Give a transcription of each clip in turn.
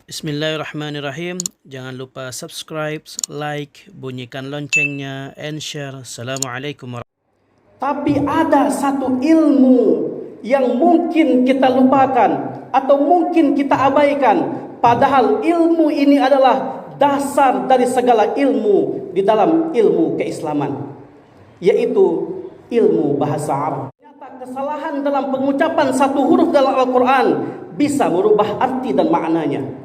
Bismillahirrahmanirrahim. Jangan lupa subscribe, like, bunyikan loncengnya, and share. Assalamualaikum warahmatullahi wabarakatuh. Tapi ada satu ilmu yang mungkin kita lupakan atau mungkin kita abaikan. Padahal ilmu ini adalah dasar dari segala ilmu di dalam ilmu keislaman, yaitu ilmu bahasa Arab. Kesalahan dalam pengucapan satu huruf dalam Al-Quran bisa merubah arti dan maknanya.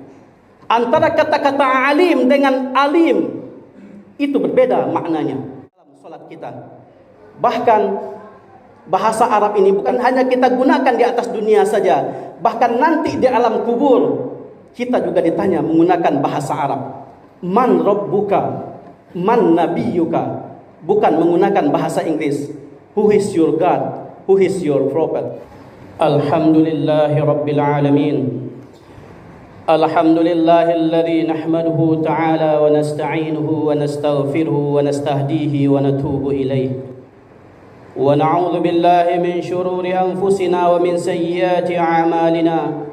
Antara kata-kata alim dengan alim itu berbeda maknanya dalam salat kita. Bahkan bahasa Arab ini bukan hanya kita gunakan di atas dunia saja, bahkan nanti di alam kubur kita juga ditanya menggunakan bahasa Arab. Man rabbuka, man nabiyuka, bukan menggunakan bahasa Inggris. Who is your God? Who is your prophet? Alhamdulillahi rabbil alamin. Alhamdulillahilladzi nahmaduhu ta'ala wa nasta'inuhu wa nastaghfiruhu wa nastahdihi wa natubu ilayh. Wa na'udzu billahi min shururi anfusina wa min sayyiati a'malina.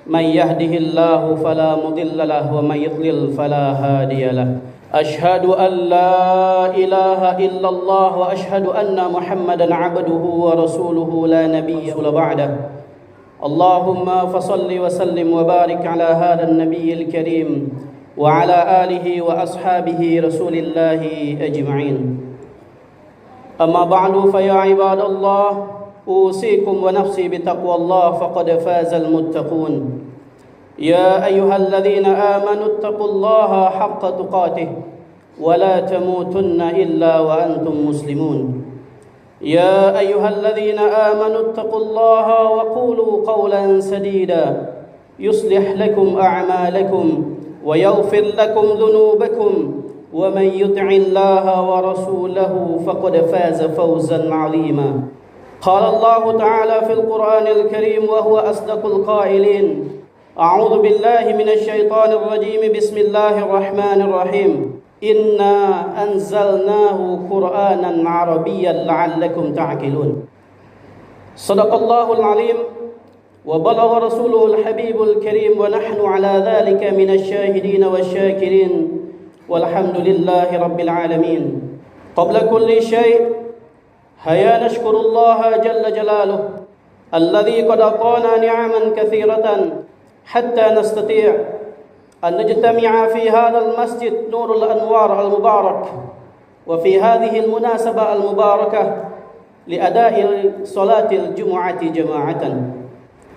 Man yahdihillahu fala mudilla lahu wa man yudlil fala hadiya lahu. Ashhadu an la ilaha illallah wa ashhadu anna Muhammadan 'abduhu wa rasuluhu la nabiyya ba'dahu. Allahumma fasalli wa sallim wa barik ala hadha an-nabiyyil karim wa ala alihi wa ashabihi rasulillahi ajma'in. Amma ba'du fa ya ibadallah, usikum wa nafsi bi taqwallah faqad fazal muttaqun. Ya ayyuhalladzina amanu taqullaha haqqa tuqatih wa la tamutunna illa wa antum muslimun. Ya ayyuhalladzina amanu taqullaha wa qulu qawlan sadida yuslih lakum a'malakum wa yaghfir lakum dhunubakum wa man yuti'illaha wa rasulahu faqad faza fawzan 'azima. Qala Allah ta'ala fil Qur'anil Karim wa huwa asdaqul qailin. A'udzu billahi minasy syaithanir rajim. Bismillahirrahmanirrahim. Inna anzalnahu Qur'anan 'arabiyyan la'allakum ta'qilun. Shadaqallahul 'alim wa balagha rasuluhul habibul karim wa nahnu 'ala dhalika minasy syahidin wasyakirin. Walhamdulillahi rabbil alamin. Qabla kulli syai' haya nashkurullaha jalla jalaluhu alladhi qad atana ni'aman katsiratan حتى نستطيع أن نجتمع في هذا المسجد نور الأنوار المبارك وفي هذه المناسبة المباركة لأداء صلاة الجمعة جماعة.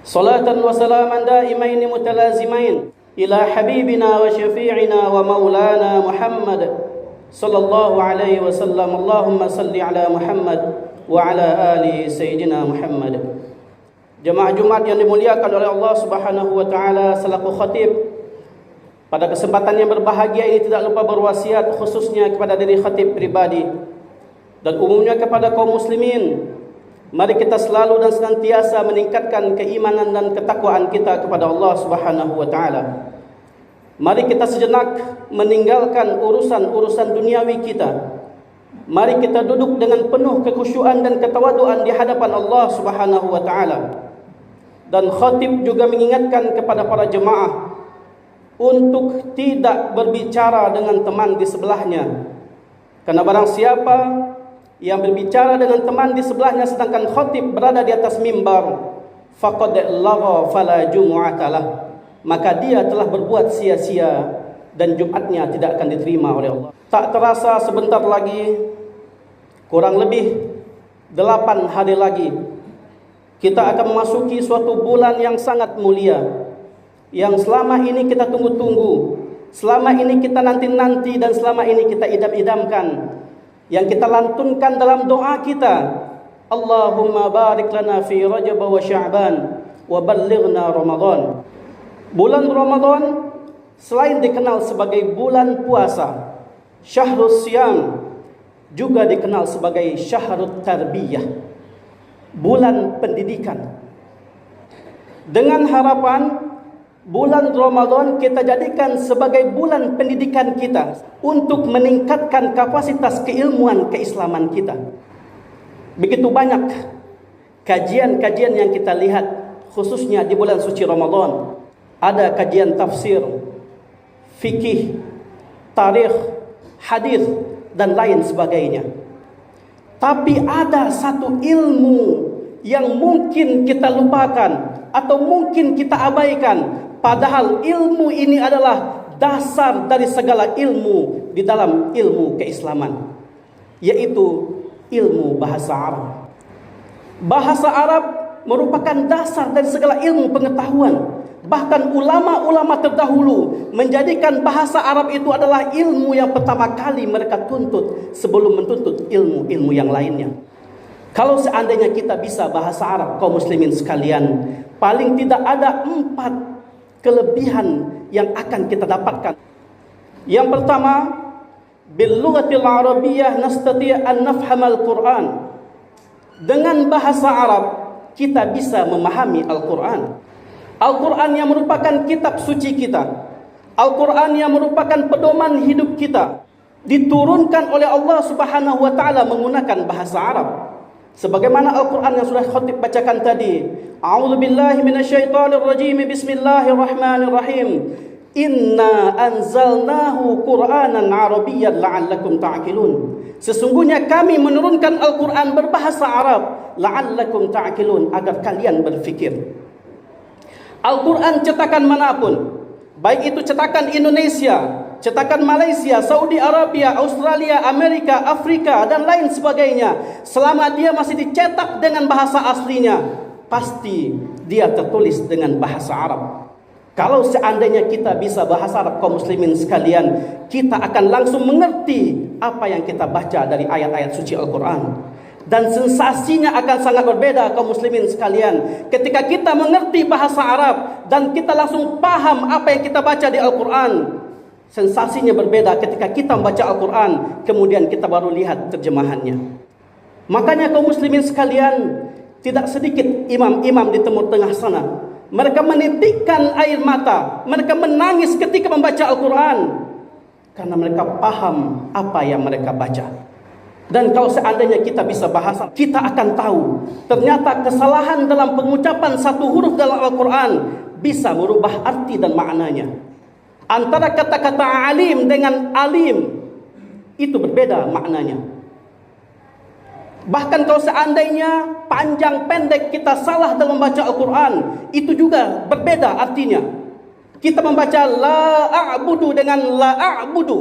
صلاة وسلاما دائمين متلازمين إلى حبيبنا وشفيعنا ومولانا محمد صلى الله عليه وسلم. اللهم صل على محمد وعلى آل سيدنا محمد. Jemaah Jumat yang dimuliakan oleh Allah Subhanahu wa taala, selaku khatib pada kesempatan yang berbahagia ini tidak lupa berwasiat khususnya kepada diri khatib pribadi dan umumnya kepada kaum muslimin. Mari kita selalu dan senantiasa meningkatkan keimanan dan ketakwaan kita kepada Allah Subhanahu wa taala. Mari kita sejenak meninggalkan urusan-urusan duniawi kita. Mari kita duduk dengan penuh kekhusyuan dan ketawaduan di hadapan Allah Subhanahu wa taala. Dan khatib juga mengingatkan kepada para jemaah untuk tidak berbicara dengan teman di sebelahnya. Karena barang siapa yang berbicara dengan teman di sebelahnya sedangkan khatib berada di atas mimbar, faqad lagha fala jumu'atalah, maka dia telah berbuat sia-sia dan Jumatnya tidak akan diterima oleh Allah. Tak terasa sebentar lagi, kurang lebih 8 hari lagi, kita akan memasuki suatu bulan yang sangat mulia, yang selama ini kita tunggu-tunggu, selama ini kita nanti-nanti, dan selama ini kita idam-idamkan, yang kita lantunkan dalam doa kita. Allahumma barik lana fi Rajab wa Sya'ban wa ballighna Ramadan. Bulan Ramadan selain dikenal sebagai bulan puasa, Syahrus Siyam, juga dikenal sebagai Syahrut Tarbiyah, bulan pendidikan. Dengan harapan bulan Ramadan kita jadikan sebagai bulan pendidikan kita untuk meningkatkan kapasitas keilmuan keislaman kita. Begitu banyak kajian-kajian yang kita lihat khususnya di bulan suci Ramadan. ada kajian tafsir, fikih, tarikh, hadis dan lain sebagainya. Tapi ada satu ilmu yang mungkin kita lupakan atau mungkin kita abaikan, padahal ilmu ini adalah dasar dari segala ilmu di dalam ilmu keislaman, yaitu ilmu bahasa Arab. Bahasa Arab merupakan dasar dari segala ilmu pengetahuan. Bahkan ulama-ulama terdahulu menjadikan bahasa Arab itu adalah ilmu yang pertama kali mereka tuntut sebelum menuntut ilmu-ilmu yang lainnya. Kalau seandainya kita bisa bahasa Arab, kaum muslimin sekalian, paling tidak ada 4 kelebihan yang akan kita dapatkan. Yang pertama, bil lughatil arabiyyah nastati' an nafhamal Qur'an. Dengan bahasa Arab kita bisa memahami Al-Qur'an. Al-Qur'an yang merupakan kitab suci kita, Al-Qur'an yang merupakan pedoman hidup kita, diturunkan oleh Allah Subhanahu wa taala menggunakan bahasa Arab. Sebagaimana Al-Qur'an yang sudah khatib bacakan tadi, a'udzubillahi minasyaitonir rajim, bismillahirrahmanirrahim. Inna anzalnahu Qur'anan Arabiyyan la'allakum ta'qilun. Sesungguhnya kami menurunkan Al-Qur'an berbahasa Arab, la'allakum ta'qilun, agar kalian berfikir. Al-Qur'an cetakan manapun, baik itu cetakan Indonesia, cetakan Malaysia, Saudi Arabia, Australia, Amerika, Afrika dan lain sebagainya, selama dia masih dicetak dengan bahasa aslinya, pasti dia tertulis dengan bahasa Arab. Kalau seandainya kita bisa bahasa Arab, kaum muslimin sekalian, kita akan langsung mengerti apa yang kita baca dari ayat-ayat suci Al-Quran. Dan sensasinya akan sangat berbeda, kaum muslimin sekalian, ketika kita mengerti bahasa Arab dan kita langsung paham apa yang kita baca di Al-Quran. Sensasinya berbeda ketika kita membaca Al-Quran, kemudian kita baru lihat terjemahannya. Makanya kaum muslimin sekalian, tidak sedikit imam-imam di Timur Tengah sana, mereka menitikkan air mata, mereka menangis ketika membaca Al-Quran, karena mereka paham apa yang mereka baca. Dan kalau seandainya kita bisa bahasa, kita akan tahu ternyata kesalahan dalam pengucapan satu huruf dalam Al-Quran bisa merubah arti dan maknanya. Antara kata-kata alim dengan alim itu berbeda maknanya. Bahkan kalau seandainya panjang pendek kita salah dalam membaca Al-Quran, itu juga berbeda artinya. Kita membaca la a'budu dengan la a'budu,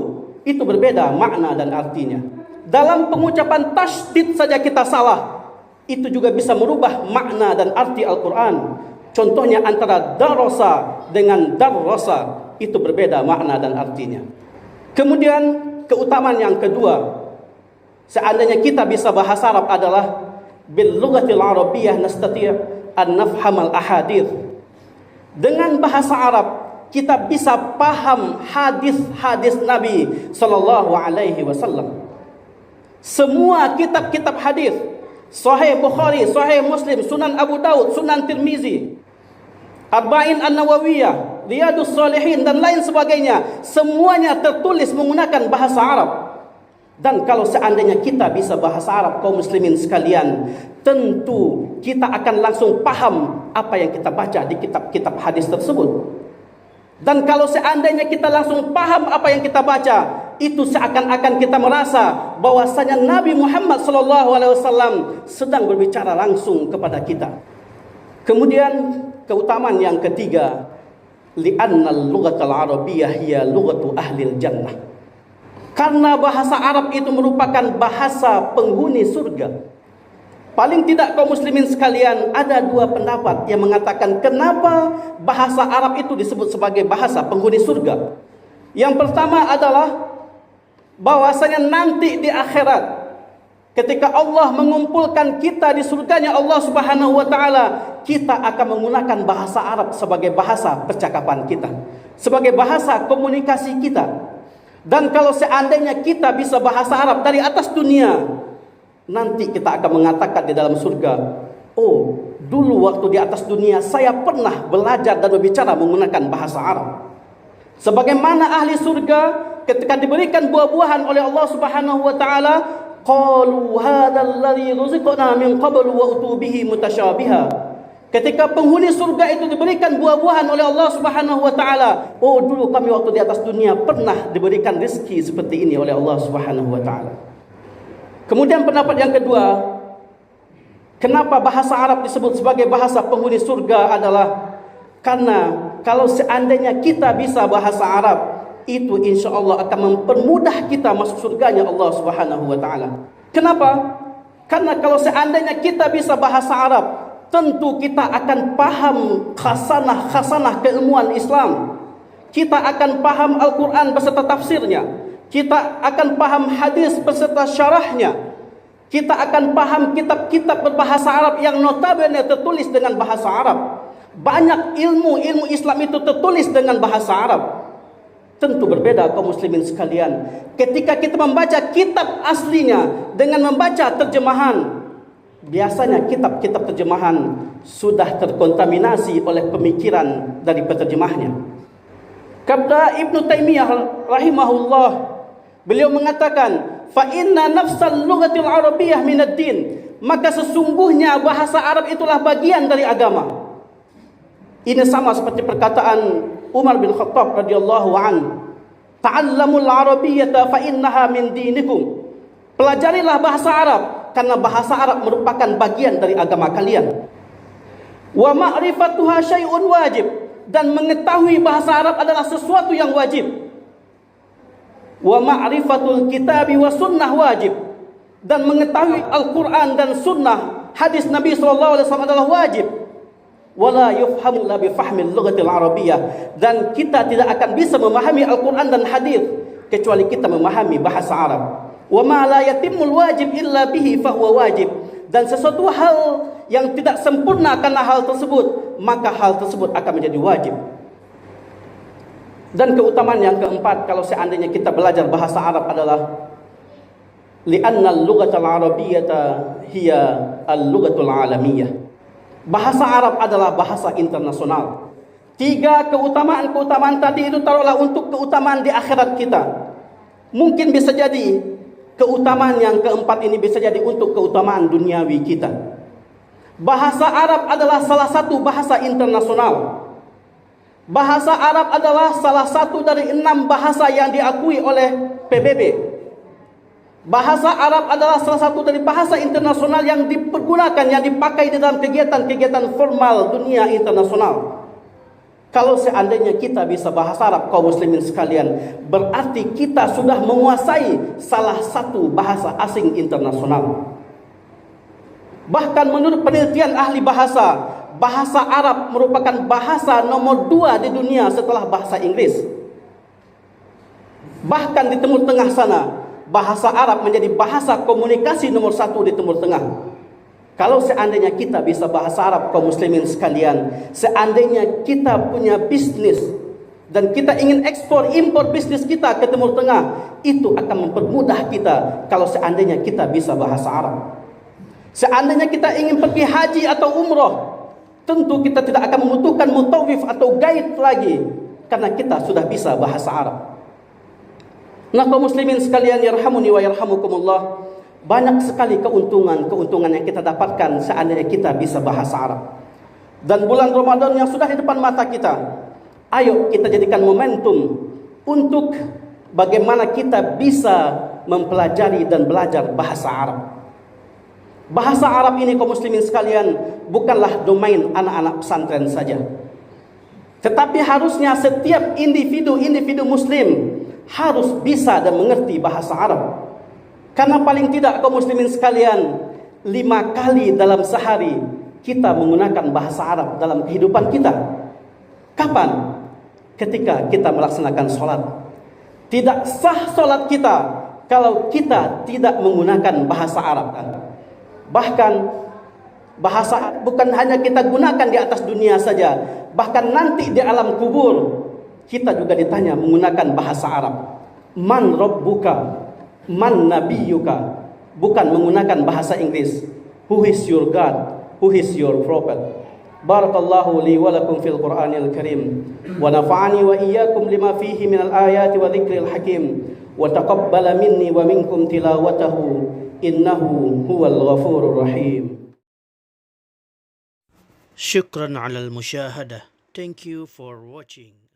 itu berbeda makna dan artinya. Dalam pengucapan tasydid saja kita salah, itu juga bisa merubah makna dan arti Al-Quran. Contohnya antara darasa dengan darrasa, itu berbeda makna dan artinya. Kemudian keutamaan yang kedua, seandainya kita bisa bahasa Arab adalah bil lughatil arabiyyah nastati' an nafhamal ahadits. Dengan bahasa Arab kita bisa paham hadis-hadis Nabi sallallahu alaihi wasallam. Semua kitab-kitab hadis, Sahih Bukhari, Sahih Muslim, Sunan Abu Daud, Sunan Tirmizi, Arba'in An-Nawawiyah, Riyadus Salihin dan lain sebagainya, semuanya tertulis menggunakan bahasa Arab. Dan kalau seandainya kita bisa bahasa Arab, kaum muslimin sekalian, tentu kita akan langsung paham apa yang kita baca di kitab-kitab hadis tersebut. Dan kalau seandainya kita langsung paham apa yang kita baca, itu seakan-akan kita merasa bahwasanya Nabi Muhammad SAW sedang berbicara langsung kepada kita. Kemudian keutamaan yang ketiga, li'anna al-lughatal arabiyyah hiya lughatu ahlil jannah. Karena bahasa Arab itu merupakan bahasa penghuni surga. Paling tidak kaum muslimin sekalian, ada dua pendapat yang mengatakan kenapa bahasa Arab itu disebut sebagai bahasa penghuni surga. Yang pertama adalah bahwasanya nanti di akhirat, ketika Allah mengumpulkan kita di surganya Allah Subhanahu wa taala, kita akan menggunakan bahasa Arab sebagai bahasa percakapan kita, sebagai bahasa komunikasi kita. Dan kalau seandainya kita bisa bahasa Arab dari atas dunia, nanti kita akan mengatakan di dalam surga, oh, dulu waktu di atas dunia saya pernah belajar dan berbicara menggunakan bahasa Arab. Sebagaimana ahli surga ketika diberikan buah-buahan oleh Allah Subhanahu wa taala, qalu hadzal ladzi ruziqna min qablu wa utu bihi mutasyabiha. Ketika penghuni surga itu diberikan buah-buahan oleh Allah Subhanahu wa taala, oh dulu kami waktu di atas dunia pernah diberikan rezeki seperti ini oleh Allah Subhanahu wa taala. Kemudian pendapat yang kedua, kenapa bahasa Arab disebut sebagai bahasa penghuni surga adalah karena kalau seandainya kita bisa bahasa Arab, itu insya Allah akan mempermudah kita masuk surganya Allah Subhanahu wa taala. Kenapa? Karena kalau seandainya kita bisa bahasa Arab, tentu kita akan paham khasanah keilmuan Islam. Kita akan paham Al-Quran beserta tafsirnya. Kita akan paham hadis beserta syarahnya. Kita akan paham kitab-kitab berbahasa Arab yang notabene tertulis dengan bahasa Arab. Banyak ilmu Islam itu tertulis dengan bahasa Arab. Tentu berbeda kaum muslimin sekalian. Ketika kita membaca kitab aslinya dengan membaca terjemahan, biasanya kitab-kitab terjemahan sudah terkontaminasi oleh pemikiran dari penerjemahnya. Kata Ibnu Taimiyah rahimahullah, beliau mengatakan, fa inna nafsal lughatil arabiyyah minad din, maka sesungguhnya bahasa Arab itulah bagian dari agama. Ini sama seperti perkataan Umar bin Khattab radhiyallahu an, ta'allamul arabiyyata fa innaha min dinikum. Pelajarilah bahasa Arab karena bahasa Arab merupakan bagian dari agama kalian. Wa ma'rifatuha syai'un wajib, dan mengetahui bahasa Arab adalah sesuatu yang wajib. Wa ma'rifatul kitabi wa sunnah wajib, dan mengetahui Al-Quran dan sunnah hadis Nabi SAW adalah wajib. Wala yufhamu la bifahmil lughatil arabiyyah, dan kita tidak akan bisa memahami Al-Quran dan hadis kecuali kita memahami bahasa Arab. Wa ma la yatimul wajib illa bihi fahuwa wajib, dan sesuatu hal yang tidak sempurna karena hal tersebut, maka hal tersebut akan menjadi wajib. Dan keutamaan yang keempat kalau seandainya kita belajar bahasa Arab adalah li'anna al-lughatal arabiyyata hiya al-lughatul alamiyyah. Bahasa Arab adalah bahasa internasional. 3 keutamaan tadi itu taruhlah untuk keutamaan di akhirat kita. Mungkin bisa jadi keutamaan yang keempat ini bisa jadi untuk keutamaan duniawi kita. Bahasa Arab adalah salah satu bahasa internasional. Bahasa Arab adalah salah satu dari 6 bahasa yang diakui oleh PBB. Bahasa Arab adalah salah satu dari bahasa internasional yang dipergunakan, yang dipakai di dalam kegiatan-kegiatan formal dunia internasional. Kalau seandainya kita bisa bahasa Arab kaum muslimin sekalian, berarti kita sudah menguasai salah satu bahasa asing internasional. Bahkan menurut penelitian ahli bahasa, bahasa Arab merupakan bahasa nomor 2 di dunia setelah bahasa Inggris. Bahkan di Timur Tengah sana, bahasa Arab menjadi bahasa komunikasi nomor 1 di Timur Tengah. Kalau seandainya kita bisa bahasa Arab kaum muslimin sekalian, seandainya kita punya bisnis dan kita ingin ekspor impor bisnis kita ke Timur Tengah, itu akan mempermudah kita kalau seandainya kita bisa bahasa Arab. Seandainya kita ingin pergi haji atau umroh, tentu kita tidak akan membutuhkan mutawif atau guide lagi karena kita sudah bisa bahasa Arab. Nah kaum muslimin sekalian yarhamuni wa yarhamukumullah, banyak sekali keuntungan yang kita dapatkan seandainya kita bisa bahasa Arab. Dan bulan Ramadan yang sudah di depan mata kita, ayo kita jadikan momentum untuk bagaimana kita bisa mempelajari dan belajar bahasa Arab. Bahasa Arab ini kaum muslimin sekalian bukanlah domain anak-anak pesantren saja, tetapi harusnya setiap individu muslim harus bisa dan mengerti bahasa Arab. Karena paling tidak kaum muslimin sekalian, 5 kali dalam sehari kita menggunakan bahasa Arab dalam kehidupan kita. Kapan? Ketika kita melaksanakan sholat. Tidak sah sholat kita kalau kita tidak menggunakan bahasa Arab. Bahkan bahasa Arab bukan hanya kita gunakan di atas dunia saja, bahkan nanti di alam kubur kita juga ditanya menggunakan bahasa Arab. Man rabbuka, man nabiyuka, bukan menggunakan bahasa Inggris. Who is your God? Who is your prophet? Barakallahu li wa lakum fil Qur'anil Karim, wa nafa'ani wa iyyakum lima fihi minal ayati wa dzikril hakim, wa taqabbala minni wa minkum tilawatahu innahu huwal ghafurur rahim. Shukran ala al-musyahada. Thank you for watching.